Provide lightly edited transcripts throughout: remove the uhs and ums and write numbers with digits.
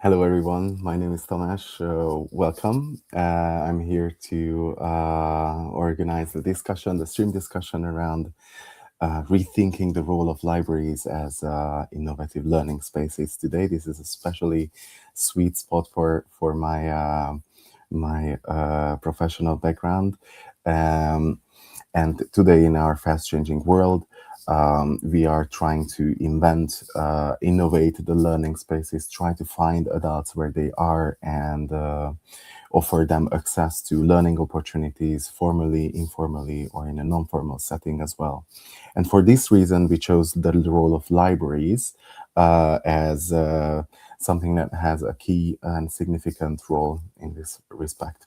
Hello, everyone. My name is Tomasz. Welcome. I'm here to organize the stream discussion around rethinking the role of libraries as innovative learning spaces. Today, this is especially sweet spot for my professional background. Um, and today, in our fast-changing world, we are trying to innovate the learning spaces, try to find adults where they are and offer them access to learning opportunities formally, informally, or in a non-formal setting as well. And for this reason, we chose the role of libraries as something that has a key and significant role in this respect.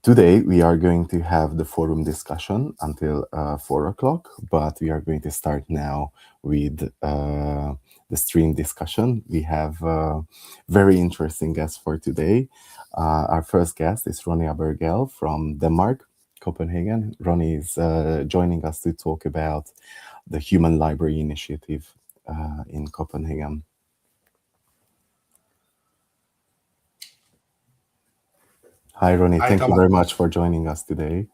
Today, we are going to have the forum discussion until 4 o'clock, but we are going to start now with the stream discussion. We have a very interesting guest for today. Our first guest is Ronja Bergel from Denmark, Copenhagen. Ronnie is joining us to talk about the Human Library Initiative in Copenhagen. Hi, Ronnie. Hi, Thank you Thomas. very much for joining us today.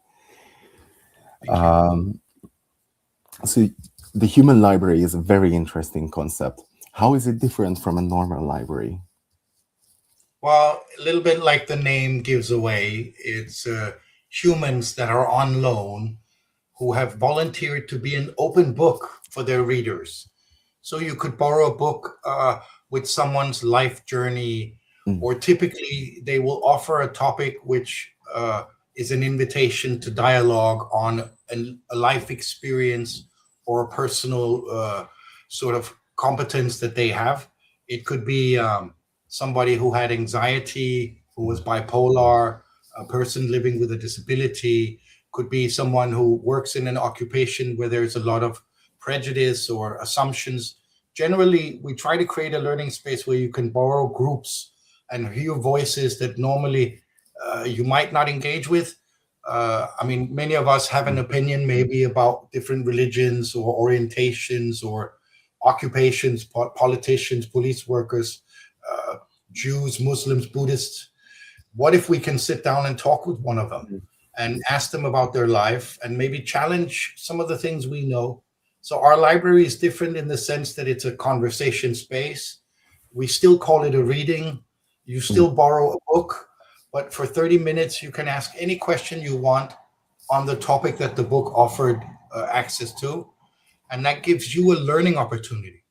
Thank you. So the human library is a very interesting concept. How is it different from a normal library? Well, a little bit like the name gives away, it's humans that are on loan who have volunteered to be an open book for their readers. So you could borrow a book with someone's life journey, or typically they will offer a topic which is an invitation to dialogue on a life experience or a personal sort of competence that they have. It could be somebody who had anxiety, who was bipolar, a person living with a disability, could be someone who works in an occupation where there's a lot of prejudice or assumptions. Generally, we try to create a learning space where you can borrow groups and hear voices that normally you might not engage with. I mean, many of us have an opinion maybe about different religions or orientations or occupations, politicians, police workers, Jews, Muslims, Buddhists. What if we can sit down and talk with one of them and ask them about their life and maybe challenge some of the things we know? So our library is different in the sense that it's a conversation space. We still call it a reading. You still borrow a book, but for 30 minutes, you can ask any question you want on the topic that the book offered access to. And that gives you a learning opportunity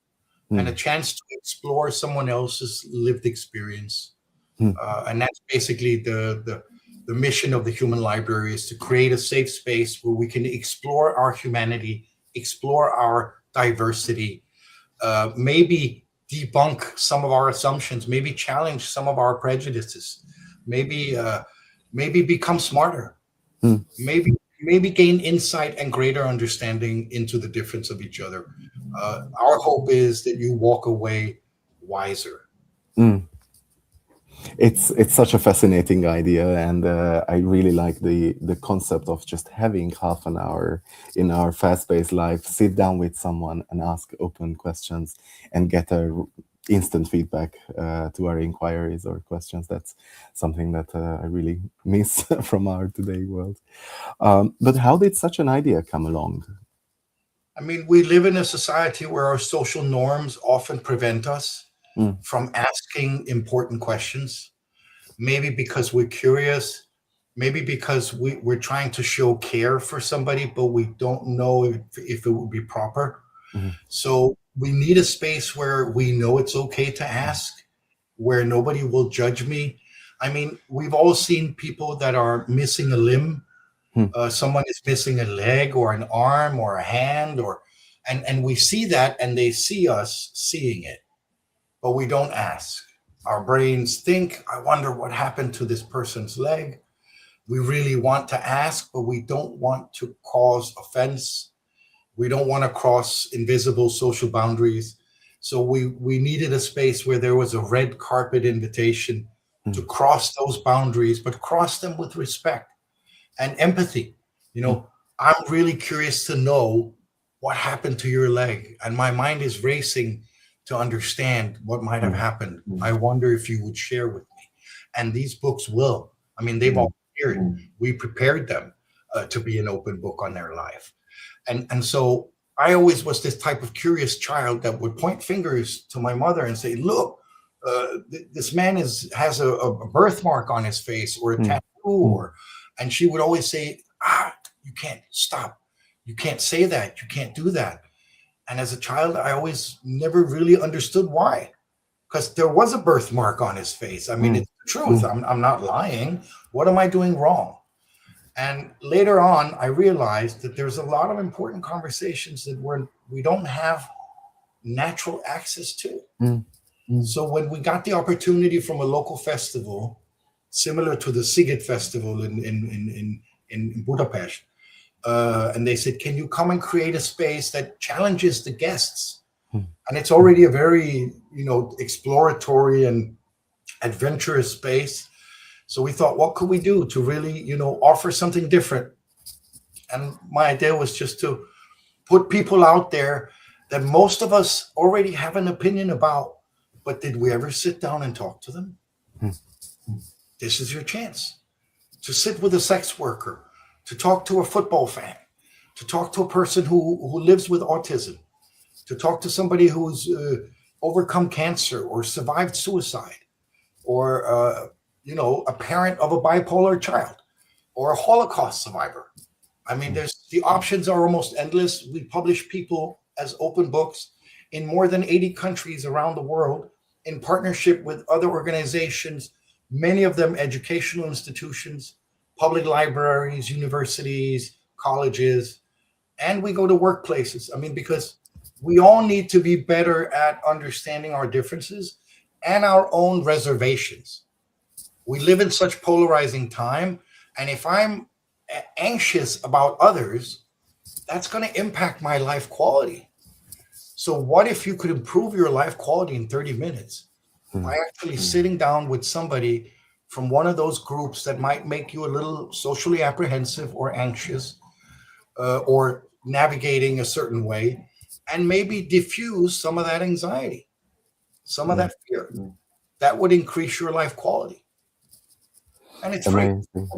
and a chance to explore someone else's lived experience. And that's basically the mission of the Human Library, is to create a safe space where we can explore our humanity, explore our diversity, maybe debunk some of our assumptions, maybe challenge some of our prejudices, maybe become smarter, maybe gain insight and greater understanding into the difference of each other. Our hope is that you walk away wiser. It's such a fascinating idea, and I really like the concept of just having half an hour in our fast-paced life, sit down with someone and ask open questions and get a instant feedback to our inquiries or questions. That's something that I really miss from our today world. But how did such an idea come along? I mean, we live in a society where our social norms often prevent us from asking important questions. Maybe because we're curious, maybe because we're trying to show care for somebody, but we don't know if it would be proper. So we need a space where we know it's okay to ask, where nobody will judge me. I mean, we've all seen people that are missing a limb. Someone is missing a leg or an arm or a hand, and we see that, and they see us seeing it, but we don't ask. Our brains think, I wonder what happened to this person's leg. We really want to ask, but we don't want to cause offense. We don't want to cross invisible social boundaries. So we needed a space where there was a red carpet invitation to cross those boundaries, but cross them with respect and empathy. You know, I'm really curious to know what happened to your leg, and my mind is racing to understand what might have mm, happened. I wonder if you would share with me. And these books will. I mean, they mm, volunteered. We prepared them to be an open book on their life. And so I always was this type of curious child that would point fingers to my mother and say, "Look, this man has a birthmark on his face or a mm, tattoo," or, and she would always say, "Ah, you can't stop. You can't say that. You can't do that." And as a child, I always never really understood why, because there was a birthmark on his face. I mean, mm, it's the truth. mm, I'm not lying. What am I doing wrong? And later on, I realized that there's a lot of important conversations that we don't have natural access to. mm, So when we got the opportunity from a local festival, similar to the Sigit Festival in Budapest, and they said, "Can you come and create a space that challenges the guests?" mm, And it's already a very, exploratory and adventurous space. So we thought, what could we do to really, offer something different? And my idea was just to put people out there that most of us already have an opinion about, but did we ever sit down and talk to them? mm, This is your chance to sit with a sex worker, to talk to a football fan, to talk to a person who lives with autism, to talk to somebody who's overcome cancer or survived suicide, or a parent of a bipolar child, or a Holocaust survivor. I mean, mm, there's the options are almost endless. We publish people as open books in more than 80 countries around the world in partnership with other organizations, many of them educational institutions, public libraries, universities, colleges, and we go to workplaces. I mean, because we all need to be better at understanding our differences and our own reservations. We live in such polarizing time, and if I'm anxious about others, that's going to impact my life quality. So what if you could improve your life quality in 30 minutes by mm, actually sitting down with somebody from one of those groups that might make you a little socially apprehensive or anxious, or navigating a certain way, and maybe diffuse some of that anxiety, some of mm. that fear? That would increase your life quality. And it's free. Amazing.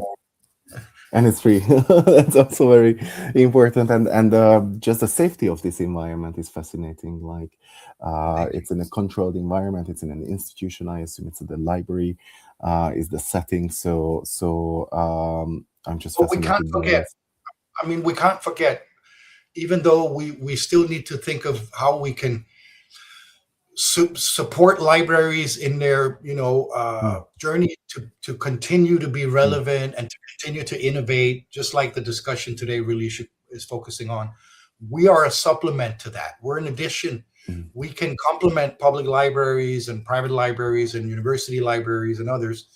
And it's free. That's also very important, and just the safety of this environment is fascinating. Like, Thank you. it's in a controlled environment. It's in an institution. I assume it's at the library. Is the setting so? I'm just But we can't fascinated by forget. this. I mean, we can't forget, even though we still need to think of how we can support libraries in their Mm, journey to continue to be mm, relevant and to continue to innovate, just like the discussion today really is focusing on. We are a supplement to that. We're an addition. mm, We can complement public libraries and private libraries and university libraries and others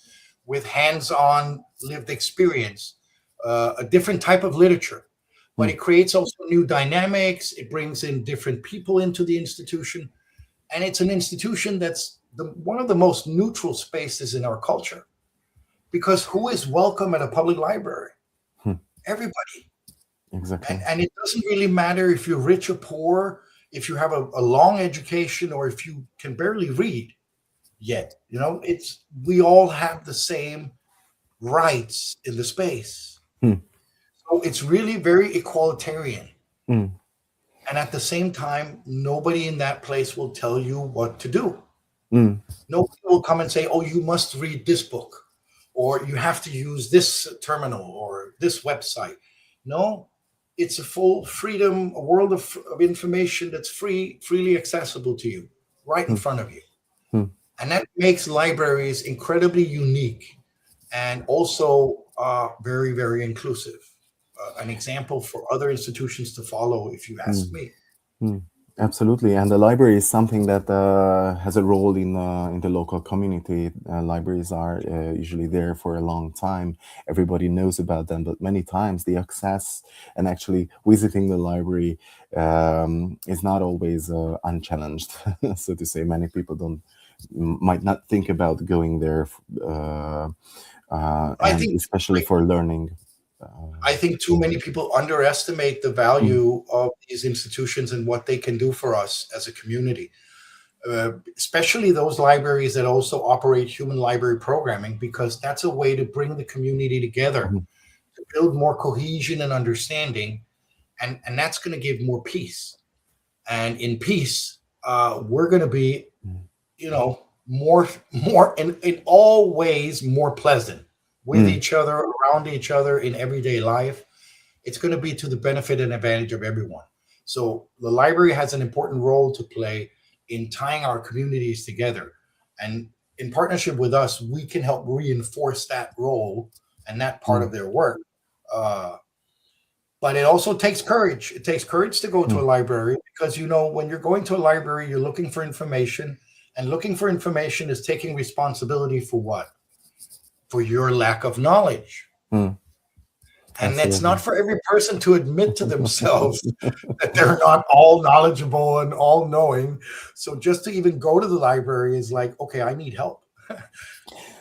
with hands-on lived experience, a different type of literature, but mm, it creates also new dynamics. It brings in different people into the institution, and it's an institution that's one of the most neutral spaces in our culture, because who is welcome at a public library? mm. Everybody. and Exactly. and it doesn't really matter if you're rich or poor, if you have a long education, or if you can barely read yet. It's we all have the same rights in the space. Mm, So it's really very egalitarian. mm, And at the same time, nobody in that place will tell you what to do. mm, Nobody will come and say, "Oh, you must read this book," or "You have to use this terminal or this website." No, it's a full freedom, a world of information that's freely accessible to you, right in mm, front of you. mm. And that makes libraries incredibly unique, and also very, very inclusive. An example for other institutions to follow, if you ask Mm. me. Mm, absolutely, and the library is something that has a role in the local community. Libraries are usually there for a long time. Everybody knows about them, but many times the access and actually visiting the library is not always unchallenged, so to say. Many people don't might not think about going there, I and think especially for learning. Uh, I think too many people underestimate the mm, value of these institutions and what they can do for us as a community. especially those libraries that also operate human library programming, because that's a way to bring the community together, Mhm. to build more cohesion and understanding, and that's going to give more peace. And in peace, we're going to be, Mhm. more in all ways more pleasant with Mm. each other, around each other in everyday life. It's going to be to the benefit and advantage of everyone. So the library has an important role to play in tying our communities together. And in partnership with us, we can help reinforce that role and that part Mm. of their work. Uh, but it also takes courage. It takes courage to go to a Mm. library, because when you're going to a library, you're looking for information, and looking for information is taking responsibility for what? For your lack of knowledge. Mm. And that's not Absolutely. for every person to admit to themselves that they're not all knowledgeable and all knowing. So just to even go to the library is like, okay, I need help.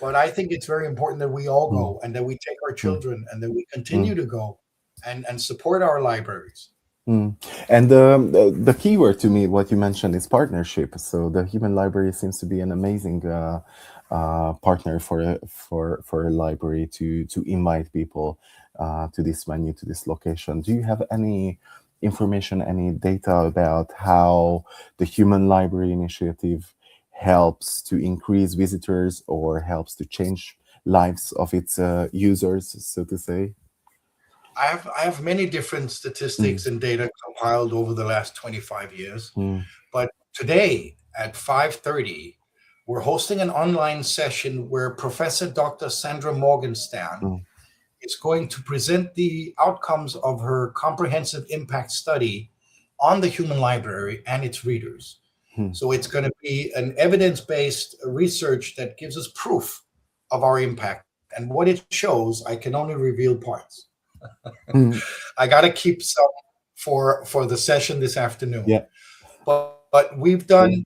But I think it's very important that we all Mm. go, and that we take our Mm. children, and that we continue Mm. to go and support our libraries. Mm. And the key word to me, what you mentioned, is partnership. So the Human Library seems to be an amazing partner for a library to invite people to this venue, to this location. Do you have any information, any data about how the Human Library initiative helps to increase visitors or helps to change lives of its users, so to say? I have many different Mm. statistics and data compiled over the last 25 years. Mm. But today at 5:30, we're hosting an online session where Professor Dr. Sandra Morgenstern Mm. is going to present the outcomes of her comprehensive impact study on the human library and its readers. Mm. So it's going to be an evidence-based research that gives us proof of our impact. And what it shows, I can only reveal parts. Mm. I got to keep some for the session this afternoon. Yeah. But we've done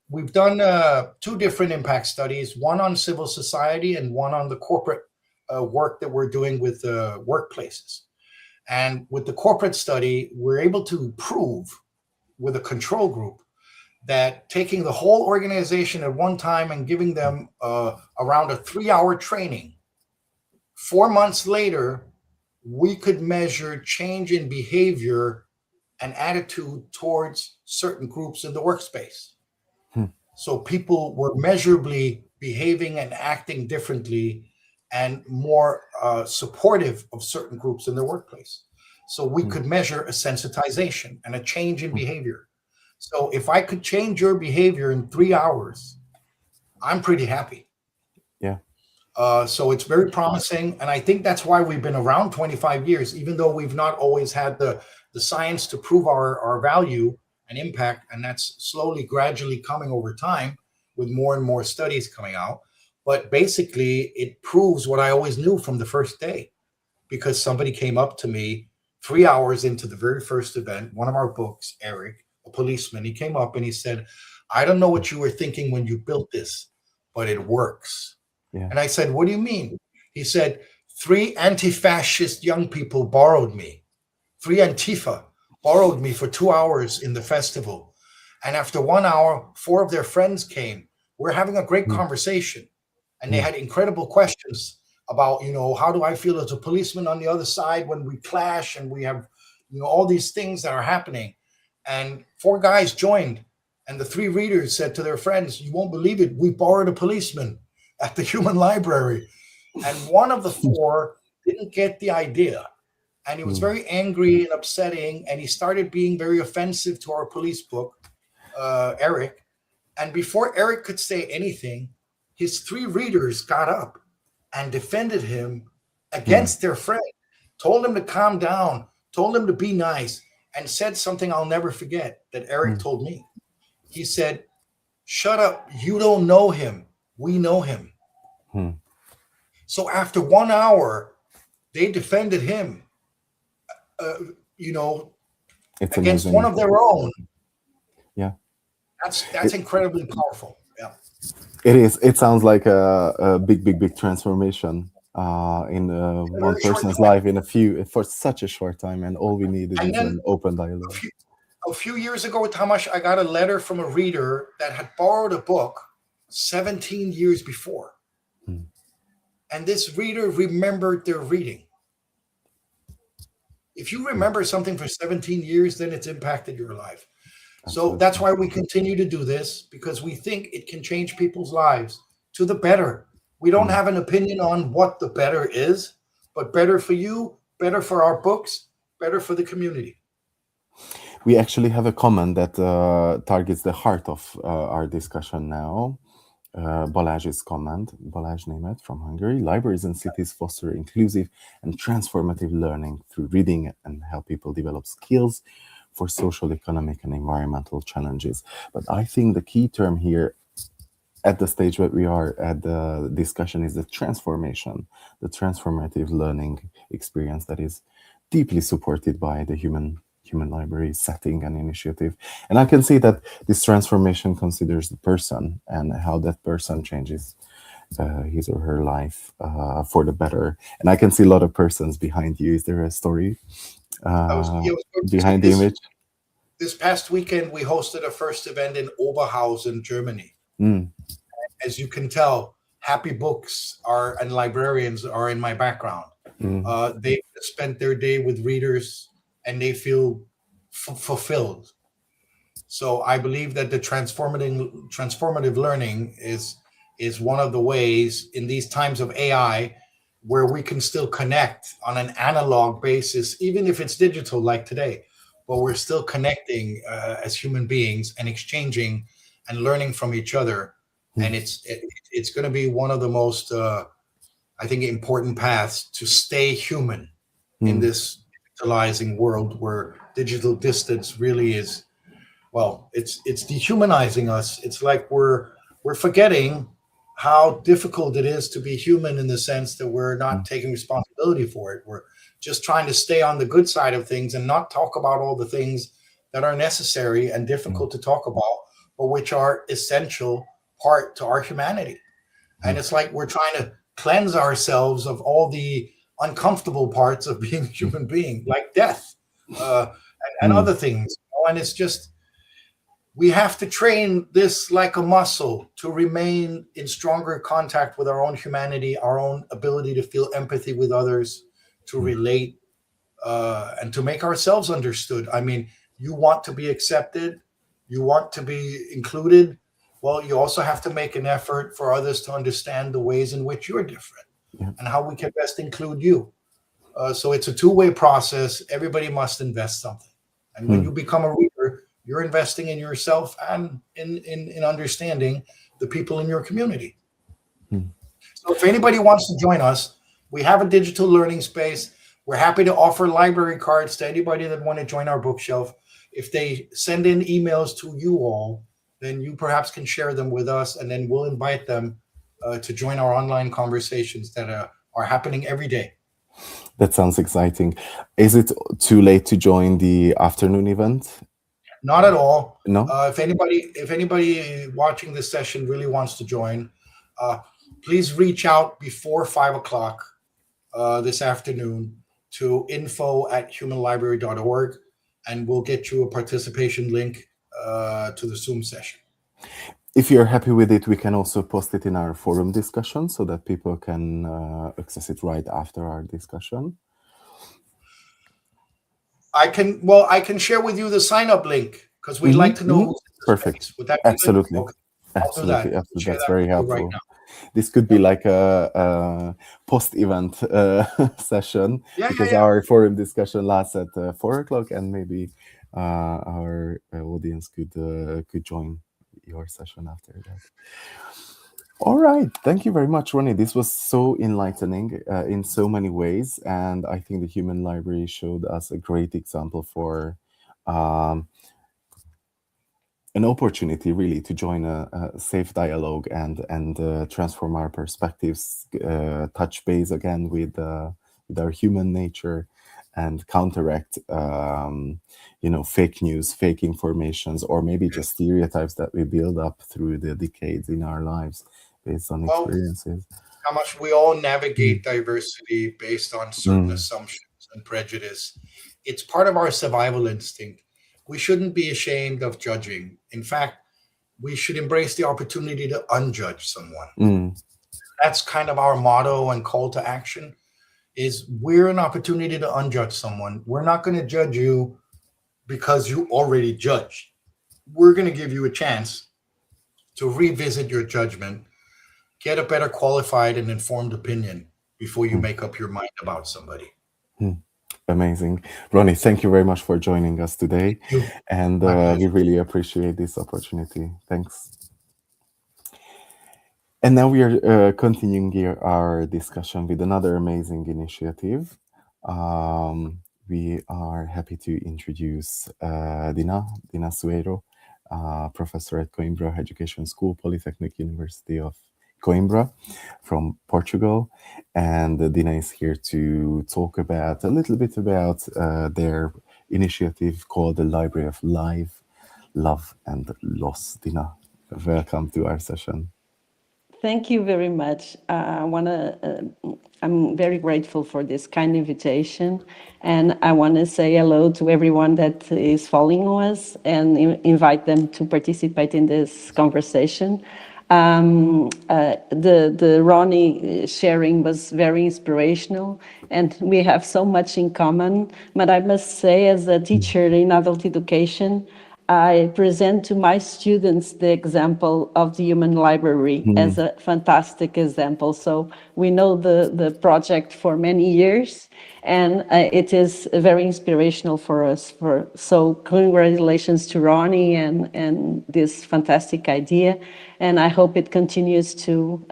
two different impact studies, one on civil society and one on the corporate work that we're doing with workplaces. And with the corporate study, we're able to prove with a control group that taking the whole organization at one time and giving them around a 3-hour training, 4 months later, we could measure change in behavior and attitude towards certain groups in the workspace. Mm. So people were measurably behaving and acting differently and more supportive of certain groups in their workplace. So we Mm. could measure a sensitization and a change in Mm. behavior. So if I could change your behavior in 3 hours, I'm pretty happy. Yeah. So it's very promising, and I think that's why we've been around 25 years, even though we've not always had the science to prove our value and impact, and that's slowly, gradually coming over time with more and more studies coming out. But basically, it proves what I always knew from the first day, because somebody came up to me 3 hours into the very first event, one of our books, Eric, a policeman, he came up and he said, "I don't know what you were thinking when you built this, but it works." Yeah. And I said, "What do you mean?" He said, "Three anti fascist young people borrowed me. Three Antifa borrowed me for 2 hours in the festival. And after 1 hour, four of their friends came. We're having a great Mm. conversation. And they Mm. had incredible questions about, how do I feel as a policeman on the other side when we clash and we have, all these things that are happening." And four guys joined. And the three readers said to their friends, "You won't believe it. We borrowed a policeman at the human library." And one of the four didn't get the idea. And he was Mm. very angry and upsetting. And he started being very offensive to our police book, Eric. And before Eric could say anything, his three readers got up and defended him Mm. against their friend, told him to calm down, told him to be nice, and said something I'll never forget that Eric Mm. told me. He said, "Shut up. You don't know him. We know him." Mm. So after 1 hour, they defended him, uh, you know, It's against one amazing. of their own. Yeah. That's It, incredibly powerful. Yeah. it is. It sounds like a big, big, big transformation in In a one very short person's time. life in a few for such a short time, and all we needed And is then an open a dialogue. few, a few years ago, Tamash, I got a letter from a reader that had borrowed a book 17 years before. Mm. And this reader remembered their reading. If you Mm. remember something for 17 years, then it's impacted your life. So that's Absolutely. why we continue to do this, because we think it can change people's lives to the better. We don't Mm. have an opinion on what the better is, but better for you, better for our books, better for the community. We actually have a comment that targets the heart of our discussion now. Balázs's comment, Balázs Németh from Hungary. Libraries in cities foster inclusive and transformative learning through reading and help people develop skills for social, economic, and environmental challenges. But I think the key term here at the stage where we are at the discussion is the transformation, the transformative learning experience that is deeply supported by the human library setting and initiative. And I can see that this transformation considers the person and how that person changes his or her life for the better. And I can see a lot of persons behind you. Is there a story I was going to say behind the image? this past weekend we hosted a first event in Oberhausen, Germany. Mm. As you can tell, happy books are and librarians are in my background. Mm. They spent their day with readers and they feel fulfilled. So I believe that the transformative learning is one of the ways in these times of AI where we can still connect on an analog basis, even if it's digital like today, but we're still connecting as human beings and exchanging and learning from each other. And Mm. it's going to be one of the most I think important paths to stay human in Mm. this digitalizing world where digital distance really is, well, it's dehumanizing us. It's like we're forgetting how difficult it is to be human, in the sense that we're not Mm. taking responsibility for it. We're just trying to stay on the good side of things and not talk about all the things that are necessary and Mm. difficult to talk about, but which are essential part to our humanity. And Mm. it's like we're trying to cleanse ourselves of all the uncomfortable parts of being a human being, like death, and Mm. other things. And it's just, we have to train this like a muscle to remain in stronger contact with our own humanity, our own ability to feel empathy with others, to Mm. relate, and to make ourselves understood. I mean, you want to be accepted, you want to be included. Well, you also have to make an effort for others to understand the ways in which you're different Yeah. and how we can best include you. So it's a two-way process. Everybody must invest something. And when Mm. you become a reader, you're investing in yourself and in understanding the people in your community. Mm. So if anybody wants to join us, we have a digital learning space. We're happy to offer library cards to anybody that want to join our bookshelf. If they send in emails to you all, then you perhaps can share them with us, and then we'll invite them to join our online conversations that are happening every day. That sounds exciting. Is it too late to join the afternoon event? Not at all. No? If anybody watching this session really wants to join, uh, please reach out before 5 o'clock this afternoon to info@humanlibrary.org, and we'll get you a participation link to the Zoom session. If you're happy with it, we can also post it in our forum discussion so that people can access it right after our discussion. I can share with you the sign up link because we'd Hmm. like to know Hmm. who's in the Perfect. space. Would that be good? Absolutely. Okay, I'll do that. Absolutely. I'll Absolutely. share That's that very with you right helpful. now. This could be Yep. like a post-event session, Yeah, yeah, because yeah. our forum discussion lasts at 4 o'clock, and maybe our audience could join your session after that. All right. Thank you very much, Ronnie. This was so enlightening in so many ways. And I think the Human Library showed us a great example for um, an opportunity really to join a safe dialogue and transform our perspectives, touch base again with our human nature, and counteract fake news, fake informations, or maybe just Yes. stereotypes that we build up through the decades in our lives based on Well, experiences. how much we all Mm. navigate diversity based on certain Mm. assumptions and prejudice. It's part of our survival instinct. we shouldn't be ashamed of judging. In fact, we should embrace the opportunity to unjudge someone. Mm, That's kind of our motto and call to action is we're an opportunity to unjudge someone. We're not going to judge you because you already judged. We're going to give you a chance to revisit your judgment, get a better qualified and informed opinion before you mm, make up your mind about somebody. mm. Amazing. Ronnie, thank you very much for joining us today. You, And my we pleasure. really appreciate this opportunity. Thanks. And now we are continuing here our discussion with another amazing initiative. We are happy to introduce Dina Sueiro, professor at Coimbra Education School, Polytechnic University of Coimbra from Portugal. And Dina is here to talk about a little bit about their initiative called the Library of Life, Love and Loss. Dina, welcome to our session. Thank you very much. I'm very grateful for this kind invitation, and I want to say hello to everyone that is following us and invite them to participate in this conversation. The Ronnie sharing was very inspirational, and we have so much in common. But I must say, as a teacher in adult education, I present to my students the example of the Human Library Mm, as a fantastic example. So we know the project for many years, and it is very inspirational for us. So congratulations to Ronnie and this fantastic idea, and I hope it continues to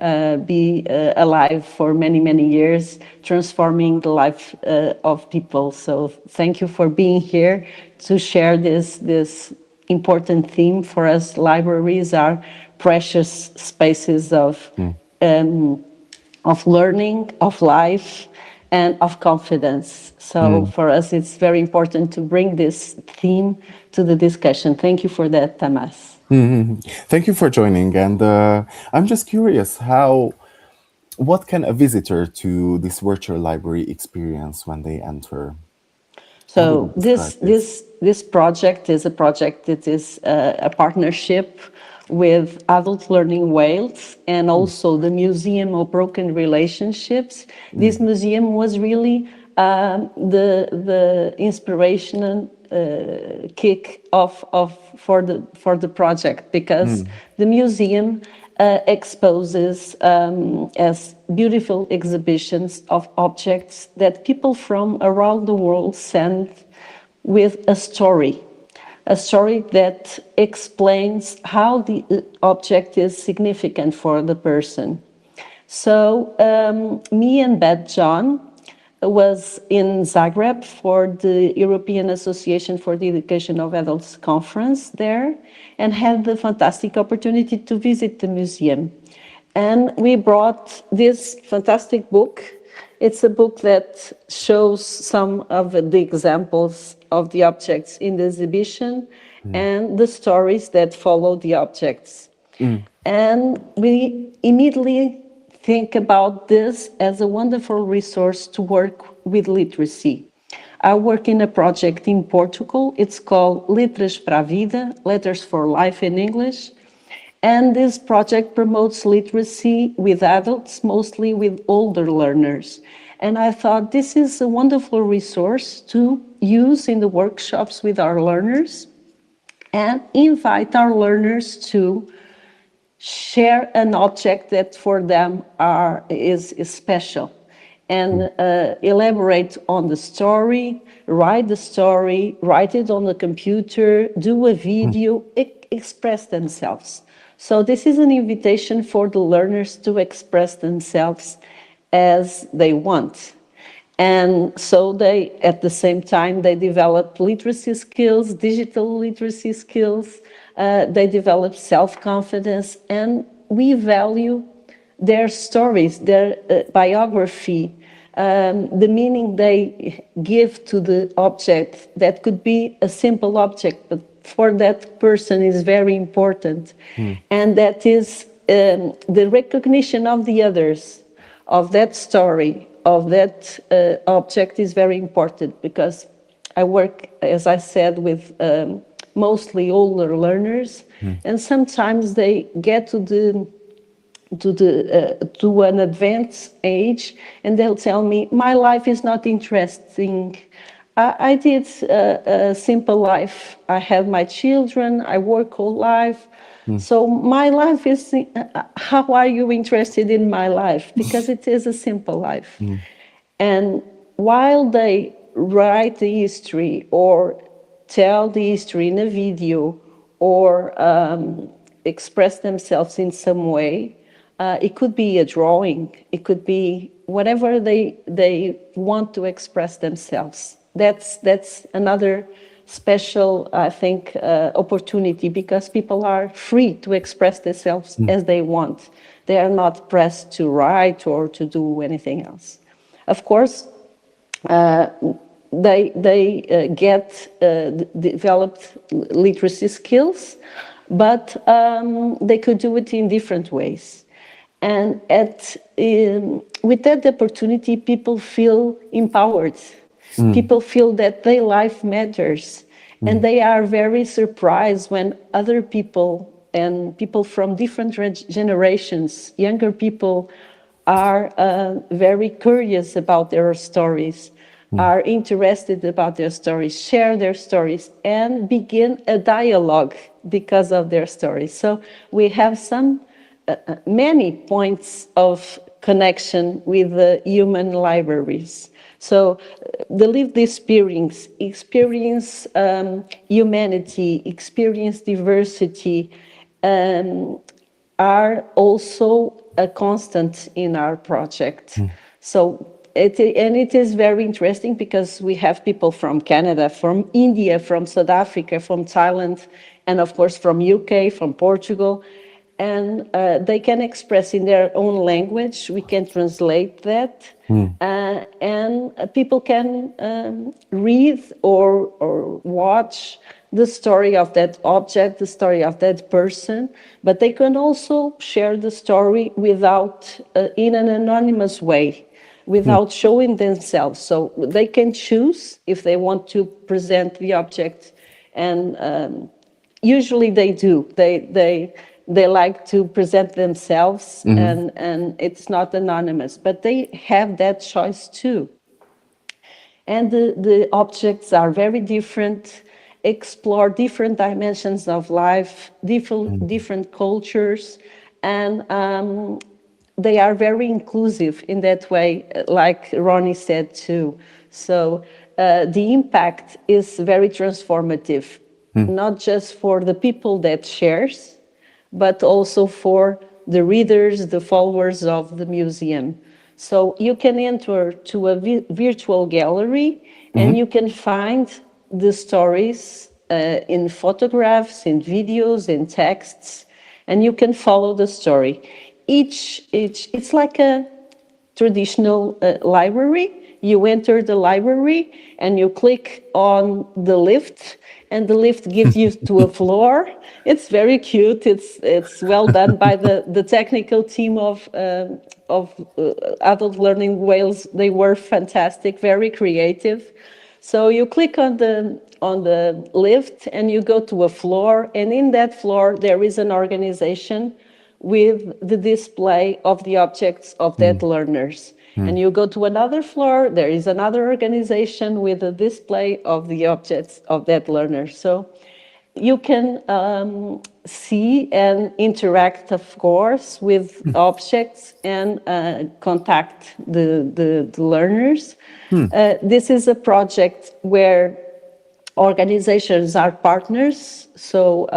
be alive for many, many years, transforming the life of people. So thank you for being here to share this important theme for us. Libraries are precious spaces mm, of learning, of life, and of confidence. So mm. for us, it's very important to bring this theme to the discussion. Thank you for that, Tamas. Mhm. Thank you for joining. And I'm just curious, what can a visitor to this virtual library experience when they enter? How would you So describe this? this project is a project that is a partnership with Adult Learning Wales and Mm, also the Museum of Broken Relationships. This mm, museum was really the inspiration and kick off of for the project because mm, the museum exposes as beautiful exhibitions of objects that people from around the world send with a story that explains how the object is significant for the person. So me and Beth John was in Zagreb for the European Association for the Education of Adults conference there and had the fantastic opportunity to visit the museum. And we brought this fantastic book. It's a book that shows some of the examples of the objects in the exhibition mm, and the stories that follow the objects. mm, And we immediately think about this as a wonderful resource to work with literacy. I work in a project in Portugal. It's called Letras para a Vida, Letters for Life in English. And this project promotes literacy with adults, mostly with older learners. And I thought this is a wonderful resource to use in the workshops with our learners and invite our learners to share an object that for them is special and elaborate on the story, write it on the computer, do a mm, video, express themselves. So this is an invitation for the learners to express themselves as they want. And so they, at the same time, they develop literacy skills, digital literacy skills, they develop self-confidence, and we value their stories, their biography, the meaning they give to the object. That could be a simple object, but for that person is very important. mm, And that is the recognition of the others, of that story, of that object is very important because I work, as I said, with mostly older learners, and sometimes they get to an advanced age, and they'll tell me, my life is not interesting. I did a simple life. I have my children, I work all life. So my life is, how are you interested in my life? Because it is a simple life. And while they write the history or tell the history in a video or express themselves in some way, it could be a drawing, it could be whatever they want to express themselves. That's another special, I think, opportunity, because people are free to express themselves as they want. They are not pressed to write or to do anything else. Of course, they get developed literacy skills, but they could do it in different ways. And with that opportunity, people feel empowered. People feel that their life matters. And they are very surprised when other people and people from different generations, younger people, are very curious about their stories, are interested about their stories, share their stories, and begin a dialogue because of their stories. So we have many points of connection with the human libraries. So the lived experience humanity, experience diversity, are also a constant in our project. So it is very interesting because we have people from Canada, from India, from South Africa, from Thailand, and of course from UK, from Portugal. And they can express in their own language. We can translate that. And people can read or watch the story of that object, the story of that person, but they can also share the story without, in an anonymous way, without showing themselves. So they can choose if they want to present the object, and usually they do. They like to present themselves, and it's not anonymous, but they have that choice too. And the objects are very different, explore different dimensions of life, different cultures, and they are very inclusive in that way, like Ronnie said too. So the impact is very transformative, not just for the people that shares, but also for the readers, the followers of the museum. So you can enter to a virtual gallery and you can find the stories in photographs, in videos, in texts, and you can follow the story. It's like a traditional library. You enter the library and you click on the lift, and the lift gives you to a floor. It's very cute. It's well done by the technical team of Adult Learning Wales. They were fantastic, very creative. So you click on the lift and you go to a floor, and in that floor there is an organization with the display of the objects of that learners. And you go to another floor, there is another organization with a display of the objects of that learner. So you can see and interact, of course, with objects and contact the learners. This is a project where organizations are partners. So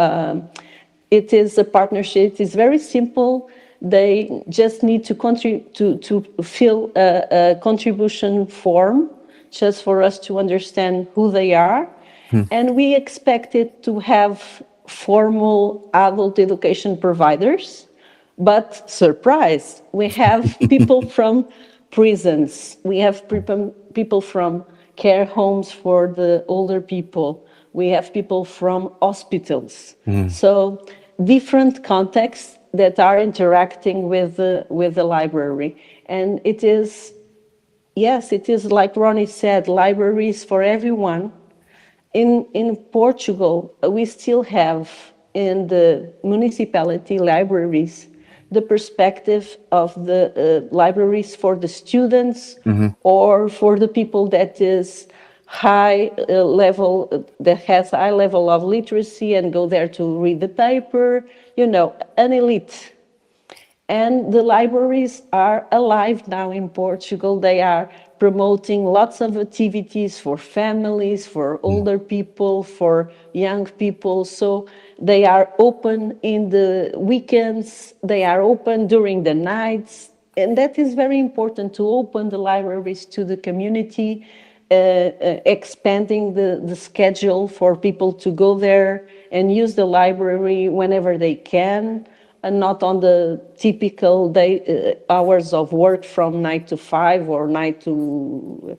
it is a partnership. It's very simple. They just need to fill a contribution form just for us to understand who they are. And we expect it to have formal adult education providers. But surprise, we have people from prisons. We have people from care homes for the older people. We have people from hospitals. So different contexts that are interacting with the library. And it is, yes, it is like Ronnie said, libraries for everyone. In Portugal, we still have in the municipality libraries the perspective of the libraries for the students or for the people that is high level, that has high level of literacy and go there to read the paper, an elite. And the libraries are alive now in Portugal. They are promoting lots of activities for families, for older people, for young people. So they are open in the weekends, they are open during the nights. And that is very important, to open the libraries to the community, expanding the schedule for people to go there and use the library whenever they can, and not on the typical day hours of work from 9 to 5 or 9 to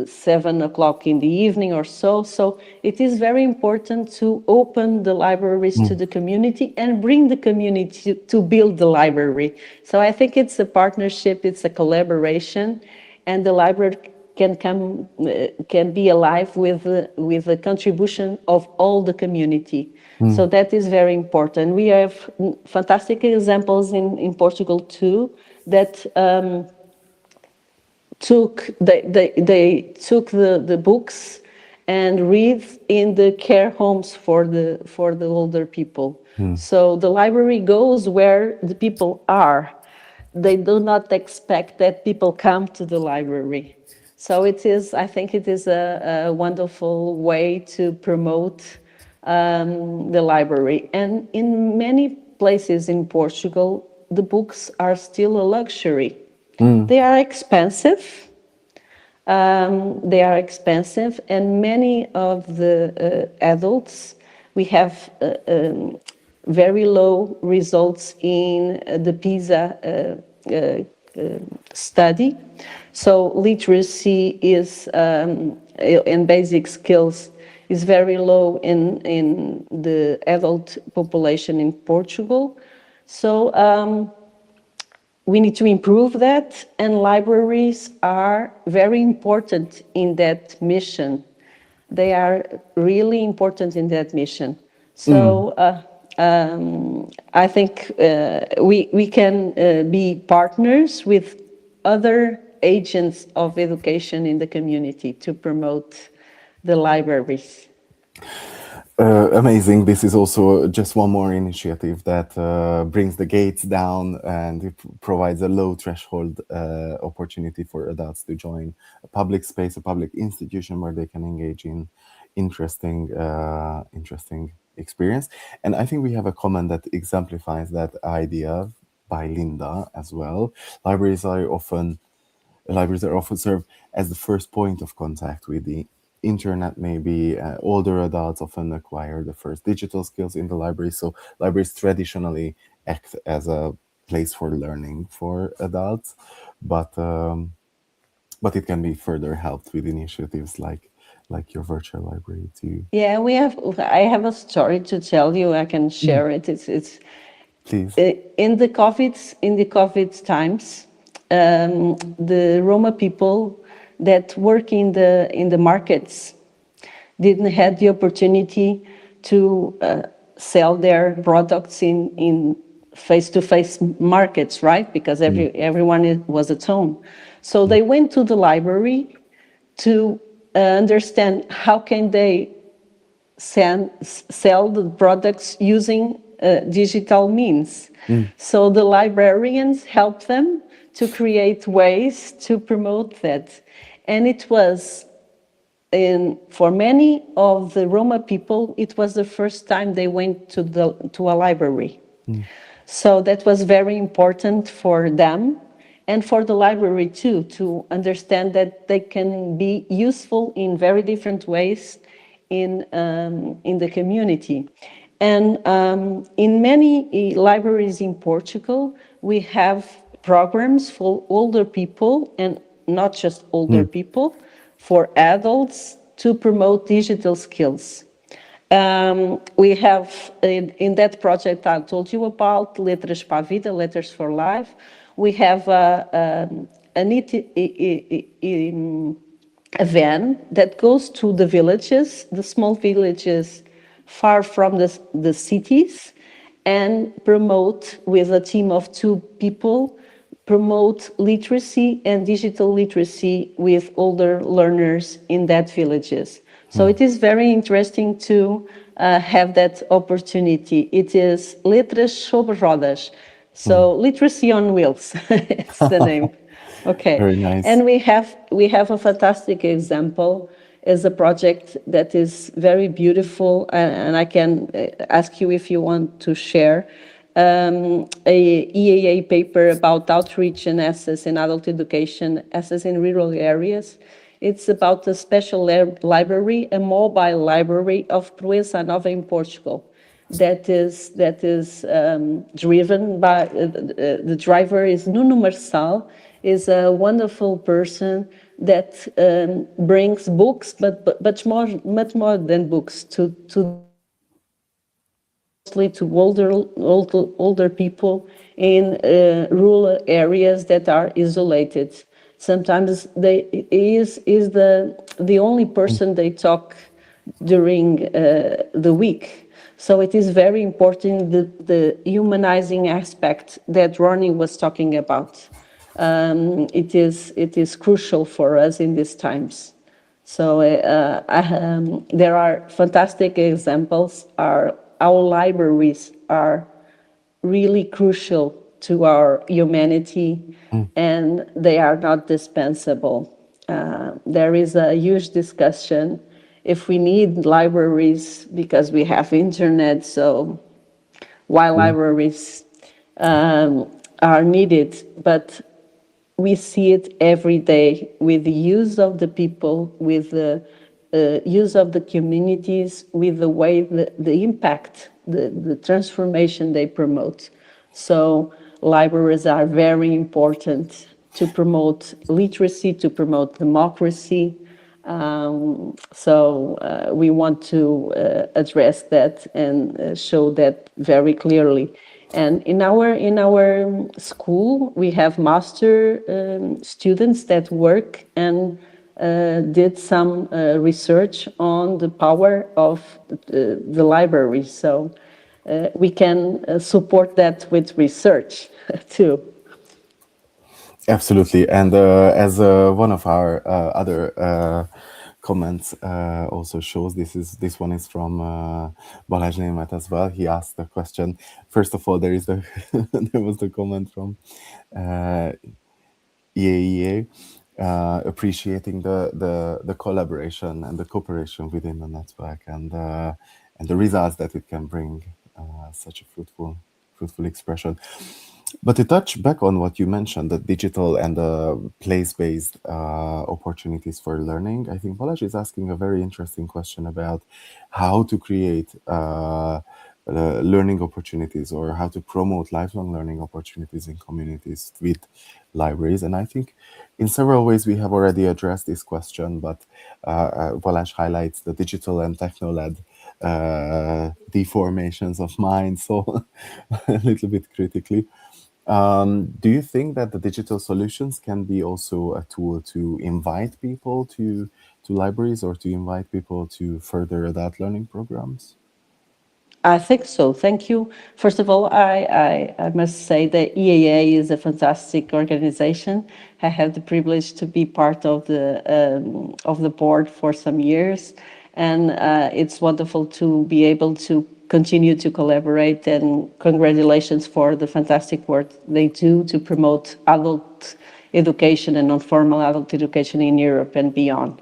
7 o'clock in the evening or so. So it is very important to open the libraries to the community and bring the community to build the library. So I think it's a partnership, it's a collaboration, and the library can be alive with the contribution of all the community. So that is very important. We have fantastic examples in Portugal too, that they took the books and read in the care homes for the older people. So the library goes where the people are. They do not expect that people come to the library. So I think it is a wonderful way to promote the library. And in many places in Portugal, the books are still a luxury. They are expensive. And many of the adults, we have very low results in the PISA study. So literacy is and basic skills is very low in the adult population in Portugal. So we need to improve that, and libraries are very important in that mission. They are really important in that mission. So I think we can be partners with other agents of education in the community to promote the libraries. Amazing. This is also just one more initiative that brings the gates down, and it provides a low threshold opportunity for adults to join a public space, a public institution where they can engage in interesting experience. And I think we have a comment that exemplifies that idea by Linda as well. Libraries are often served as the first point of contact with the internet. Maybe older adults often acquire the first digital skills in the library. So libraries traditionally act as a place for learning for adults, but it can be further helped with initiatives like your virtual library too. Yeah, I have a story to tell you. I can share it. It's Please. in the COVID times, the Roma people that work in the markets didn't have the opportunity to sell their products in face-to-face markets, right? Because everyone was at home. So they went to the library to understand how can they sell the products using digital means. So the librarians helped them to create ways to promote that. And it was, for many of the Roma people, it was the first time they went to a library. So that was very important for them and for the library too, to understand that they can be useful in very different ways in the community. And in many libraries in Portugal, we have programs for older people, and not just older people, for adults to promote digital skills. We have, in that project I told you about, Letras para a Vida, Letters for Life, we have a a van that goes to the villages, the small villages far from the cities, and promote with a team of 2 people, promote literacy and digital literacy with older learners in that villages. So it is very interesting to have that opportunity. It is Letras sobre Rodas, Mm. so literacy on wheels, it's the name. Okay, Very nice. and we have a fantastic example as a project that is very beautiful, and I can ask you if you want to share a EAA paper about outreach and access in adult education, access in rural areas. It's about a special library, a mobile library of Proença Nova in Portugal that is driven by the driver is Nuno Marçal, is a wonderful person that brings books, but much more than books to the villages, mostly to older people in rural areas that are isolated. Sometimes they is the only person they talk during the week. So it is very important, the humanizing aspect that Ronnie was talking about. It is crucial for us in these times. So there are fantastic examples. Our libraries are really crucial to our humanity, Mm. and they are not dispensable. There is a huge discussion if we need libraries because we have internet, so why Mm. libraries are needed, but we see it every day with the use of the people, with the use of the communities, with the way the impact, the transformation they promote. So libraries are very important to promote literacy, to promote democracy. So we want to address that and show that very clearly. And in our school, we have master students that work and did some research on the power of the library. So we can support that with research too. Absolutely. And as one of our other comments also shows, this one is from Balázs Németh as well. He asked the question. First of all, there is the there was the comment from uh, EAEA, appreciating the collaboration and the cooperation within the network, and the results that it can bring, such a fruitful expression. But to touch back on what you mentioned, the digital and the place-based opportunities for learning, I think Balázs is asking a very interesting question about how to create learning opportunities, or how to promote lifelong learning opportunities in communities with libraries. And I think in several ways we have already addressed this question, but Balázs highlights the digital and techno-led deformations of mind, so a little bit critically. Do you think that the digital solutions can be also a tool to invite people to libraries, or to invite people to further adult learning programs? I think so. Thank you. First of all, I must say that EAA is a fantastic organization. I have the privilege to be part of the board for some years, and it's wonderful to be able to continue to collaborate. And congratulations for the fantastic work they do to promote adult education and non-formal adult education in Europe and beyond.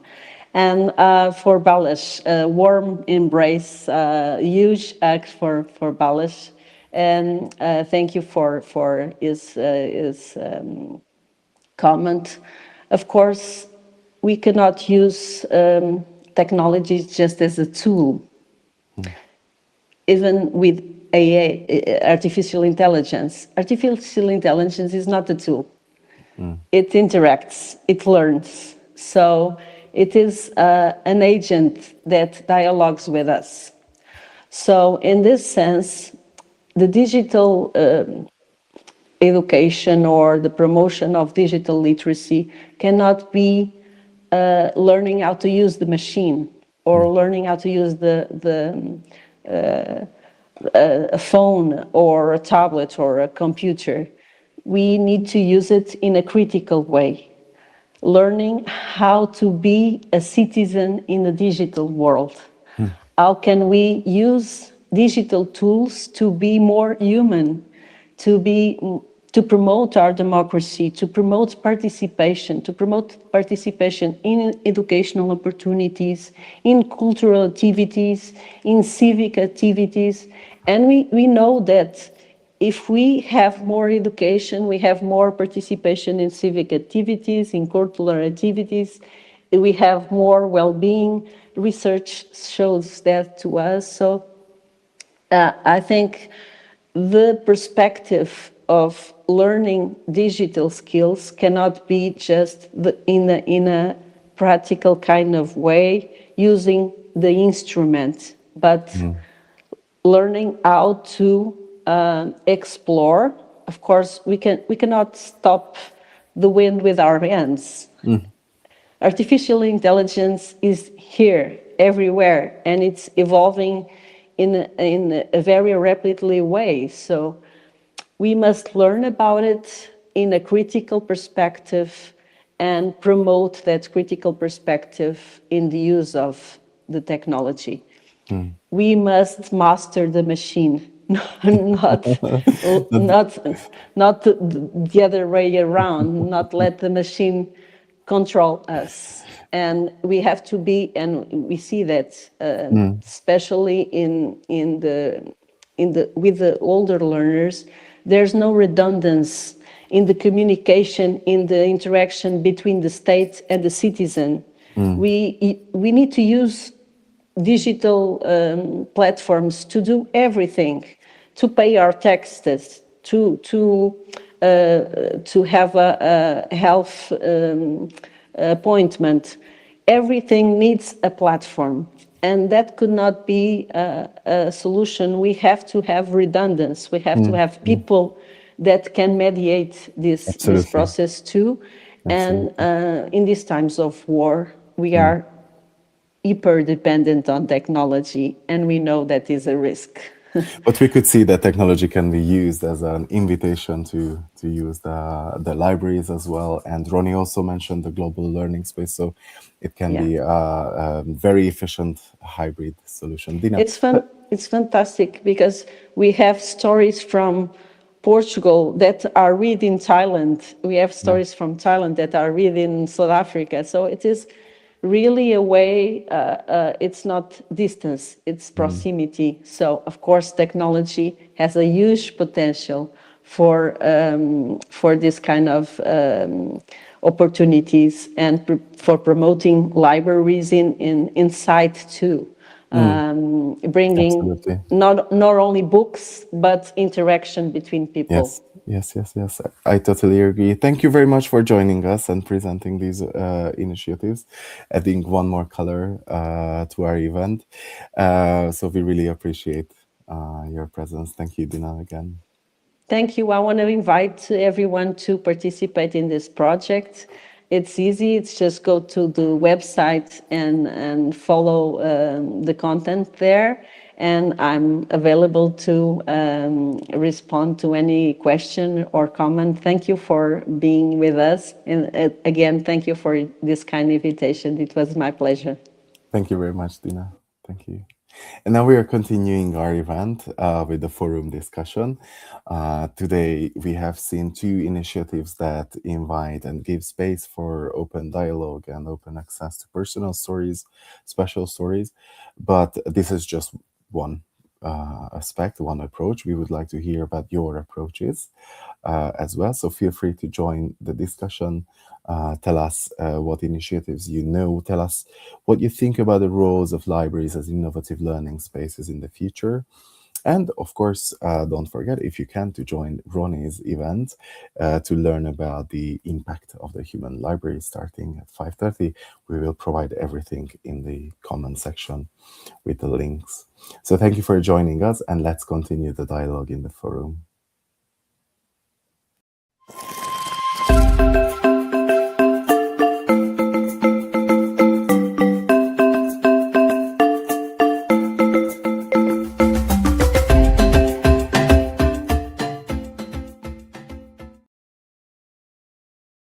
And for Balázs, warm embrace, huge hug for Balázs, and thank you for his comment. Of course, we cannot use technology just as a tool. Mm. Even with AI, artificial intelligence. Artificial intelligence is not a tool. Mm. It interacts, it learns. So it is an agent that dialogues with us. So in this sense, the digital education or the promotion of digital literacy cannot be learning how to use the machine or learning how to use a phone or a tablet or a computer. We need to use it in a critical way, learning how to be a citizen in the digital world. How can we use digital tools to be more human, to be to promote our democracy, to promote participation in educational opportunities, in cultural activities, in civic activities. And we know that if we have more education, we have more participation in civic activities, in cultural activities, we have more well-being. Research shows that to us. So I think the perspective of learning digital skills cannot be just in a practical kind of way using the instrument, but learning how to explore. Of course, we cannot stop the wind with our hands. Artificial intelligence is here, everywhere, and it's evolving in a very rapidly way. So we must learn about it in a critical perspective and promote that critical perspective in the use of the technology. We must master the machine, not not not the other way around. Not let the machine control us. And we have to be, and we see that especially in the with the older learners, there's no redundancy in the communication, in the interaction between the state and the citizen. We need to use digital platforms to do everything, to pay our taxes, to have a health appointment. Everything needs a platform, and that could not be a solution. We have to have redundancy. We have to have people that can mediate this Absolutely. process too. And Absolutely. in these times of war, we are hyper dependent on technology, and we know that is a risk. But we could see that technology can be used as an invitation to use the libraries as well. And Ronnie also mentioned the global learning space, so it can Yeah. be a very efficient hybrid solution. Dina, It's fun. It's fantastic because we have stories from Portugal that are read in Thailand. We have yeah, stories from Thailand that are read in South Africa. So it is really a way. It's not distance; it's proximity. So of course, technology has a huge potential for this kind of opportunities and for promoting libraries in sight too. Bringing absolutely. not only books but interaction between people. Yes, yes, yes, yes. I totally agree. Thank you very much for joining us and presenting these initiatives, adding one more color to our event. So we really appreciate your presence. Thank you, Dina, again. Thank you. I want to invite everyone to participate in this project. It's easy. It's just go to the website and follow the content there. And I'm available to respond to any question or comment. Thank you for being with us. And again, thank you for this kind invitation. It was my pleasure. Thank you very much, Dina. Thank you. And now we are continuing our event with the forum discussion. Today, we have seen two initiatives that invite and give space for open dialogue and open access to personal stories, special stories. But this is just one aspect, one approach. We would like to hear about your approaches as well. So feel free to join the discussion. Tell us what initiatives you know. Tell us what you think about the roles of libraries as innovative learning spaces in the future. And of course, don't forget, if you can, to join Ronnie's event to learn about the impact of the human library starting at 5:30. We will provide everything in the comment section with the links. So thank you for joining us, and let's continue the dialogue in the forum.